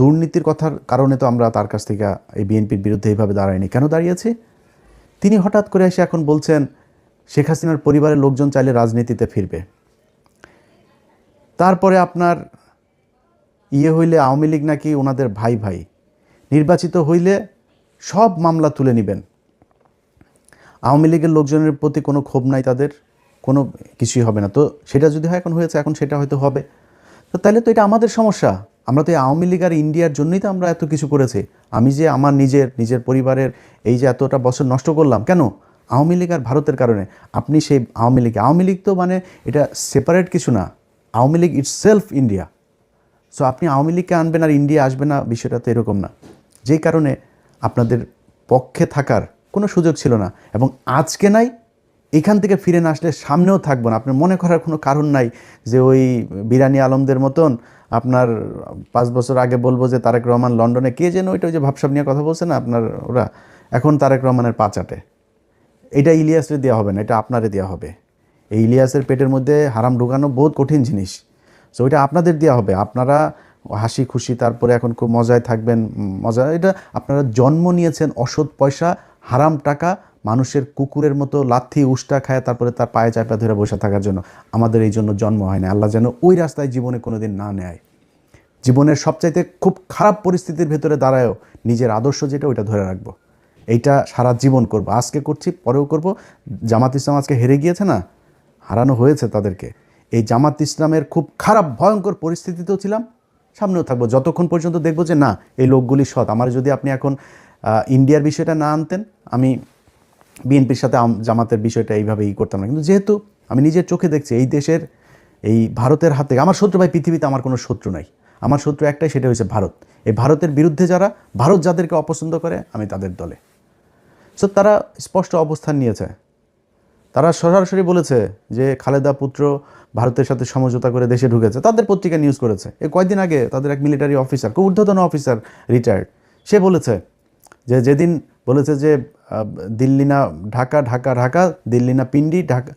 দুর্নীতির কথার কারণে তো আমরা তার কাছ থেকে এই বিএনপির বিরুদ্ধে এইভাবে দাঁড়াইনি। কেন দাঁড়িয়েছি? তিনি হঠাৎ করে এসে এখন বলছেন শেখ হাসিনার পরিবারের লোকজন চাইলে রাজনীতিতে ফিরবে। তারপরে আপনার হইলে আওয়ামী লীগ নাকি ওনাদের ভাই ভাই, নির্বাচিত হইলে সব মামলা তুলে নেবেন। আওয়ামী লীগের লোকজনের প্রতি কোনো ক্ষোভ নাই তাদের, কোনো কিছুই হবে না। তো সেটা যদি হয়, এখন হয়েছে, এখন সেটা হয়তো হবে। তো তাহলে তো এটা আমাদের সমস্যা। আমরা তো এই আওয়ামী লীগ আর ইন্ডিয়ার জন্যই তো আমরা এত কিছু করেছি। আমি যে আমার নিজের পরিবারের এই যে এতটা বছর নষ্ট করলাম, কেন? আওয়ামী লীগ আর ভারতের কারণে। আপনি সেই আওয়ামী লীগ তো মানে এটা সেপারেট কিছু না, Awami League it's self India. So আপনি আওয়ামী লীগকে আনবেন আর ইন্ডিয়া আসবে না, বিষয়টা তো এরকম না। যেই কারণে আপনাদের পক্ষে থাকার কোনো সুযোগ ছিল না, এবং আজকে নাই, এখান থেকে ফিরে না আসলে সামনেও থাকবো না। আপনার মনে করার কোনো কারণ নাই যে ওই বিরানি আলমদের মতন আপনার 5 বছর আগে বলবো যে তারেক রহমান লন্ডনে কে যেন ওইটা ওই যে ভাবসাব নিয়ে কথা বলছে না আপনার ওরা, এখন তারেক রহমানের পা চাটে। এটা ইলিয়াসের দেওয়া হবে না, এটা আপনারে দেওয়া হবে। এই ইলিয়াসের পেটের মধ্যে হারাম ঢুকানো বহুত কঠিন জিনিস। সো ওইটা আপনাদের দেওয়া হবে। আপনারা হাসি খুশি তারপরে এখন খুব মজায় থাকবেন, মজা। এটা আপনারা জন্ম নিয়েছেন অসৎ পয়সা, হারাম টাকা, মানুষের কুকুরের মতো লাথি উষ্টা খায় তারপরে তার পায়ে চাপা ধরে বসে থাকার জন্য। আমাদের এই জন্য জন্ম হয় না। আল্লাহ যেন ওই রাস্তায় জীবনে কোনোদিন না নেয়। জীবনের সবচাইতে খুব খারাপ পরিস্থিতির ভেতরে দাঁড়ায়ও নিজের আদর্শ যেটা, ওইটা ধরে রাখবো। এইটা সারা জীবন করব, আজকে করছি, পরেও করব। জামাত ইসলাম আজকে হেরে গিয়েছে না, হারানো হয়েছে তাদেরকে। এই জামাত ইসলামের খুব খারাপ ভয়ঙ্কর পরিস্থিতিতেও ছিলাম, সামনেও থাকবো, যতক্ষণ পর্যন্ত দেখবো যে না, এই লোকগুলি সৎ। আমার যদি আপনি এখন ইন্ডিয়ার বিষয়টা না আনতেন, আমি বিএনপির সাথে জামাতের বিষয়টা এইভাবে করতাম না। কিন্তু যেহেতু আমি নিজের চোখে দেখছি এই দেশের, এই ভারতের হাতে, আমার শত্রু ভাই পৃথিবীতে আমার কোনো শত্রু নাই। আমার শত্রু একটাই, সেটা হচ্ছে ভারত। এই ভারতের বিরুদ্ধে যারা, ভারত যাদেরকে অপছন্দ করে, আমি তাদের দলে। সো তারা স্পষ্ট অবস্থান নিয়েছে। তারা সরাসরি বলেছে যে খালেদা পুত্র ভারতের সাথে সমঝোতা করে দেশে ঢুকেছে। তাদের পত্রিকা নিউজ করেছে। এই কয়েকদিন আগে তাদের এক মিলিটারি অফিসার, খুব ঊর্ধ্বতন অফিসার, রিটায়ার্ড, সে বলেছে যে যেদিন বলেছে যে দিল্লি না ঢাকা, ঢাকা ঢাকা, দিল্লি না পিন্ডি, ঢাকা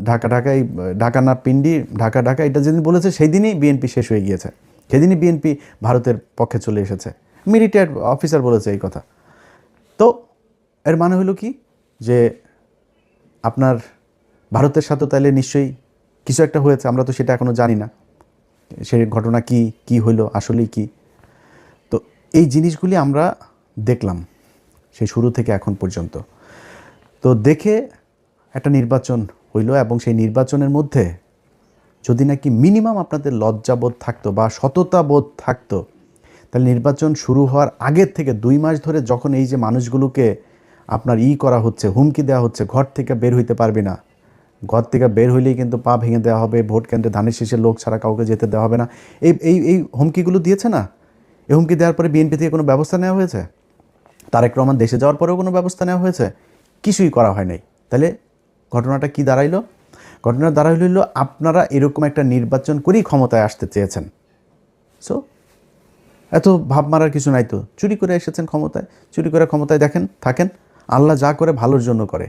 ঢাকা ঢাকাই, ঢাকা না পিন্ডি, ঢাকা ঢাকা, এটা যেদিন বলেছে সেই দিনই বিএনপি শেষ হয়ে গিয়েছে। সেদিনই বিএনপি ভারতের পক্ষে চলে এসেছে। রিটায়ার্ড অফিসার বলেছে এই কথা। তো এর মানে হলো কি, যে আপনার ভারতের সাথে তাহলে নিশ্চয়ই কিছু একটা হয়েছে, আমরা তো সেটা এখনও জানি না। সেই ঘটনা কি হইলো, আসলেই কি। তো এই জিনিসগুলি আমরা দেখলাম সেই শুরু থেকে এখন পর্যন্ত। তো দেখে একটা নির্বাচন হইল, এবং সেই নির্বাচনের মধ্যে যদি নাকি মিনিমাম আপনাদের লজ্জাবোধ থাকতো বা সততাবোধ থাকতো, তাহলে নির্বাচন শুরু হওয়ার আগের থেকে 2 মাস ধরে যখন এই যে মানুষগুলোকে আপনার করা হচ্ছে, হুমকি দেওয়া হচ্ছে, ঘর থেকে বের হইতে পারবে না, ঘর থেকে বের হইলেই কিন্তু পা ভেঙে দেওয়া হবে, ভোট কেন্দ্রে ধানের শীষের লোক ছাড়া কাউকে যেতে দেওয়া হবে না, এই হুমকিগুলো দিয়েছে না। এই হুমকি দেওয়ার পরে বিএনপি থেকে কোনো ব্যবস্থা নেওয়া হয়েছে? তারেক রহমান দেশে যাওয়ার পরেও কোনো ব্যবস্থা নেওয়া হয়েছে? কিছুই করা হয় নাই। তাহলে ঘটনাটা কি দাঁড়াইলো? ঘটনা দাঁড়াইল আপনারা এরকম একটা নির্বাচন করেই ক্ষমতায় আসতে চেয়েছেন। সো এত ভাব মারার কিছু নাই তো। চুরি করে এসেছেন ক্ষমতায়, চুরি করে ক্ষমতায় থাকেন। আল্লাহ যা করে ভালোর জন্য করে।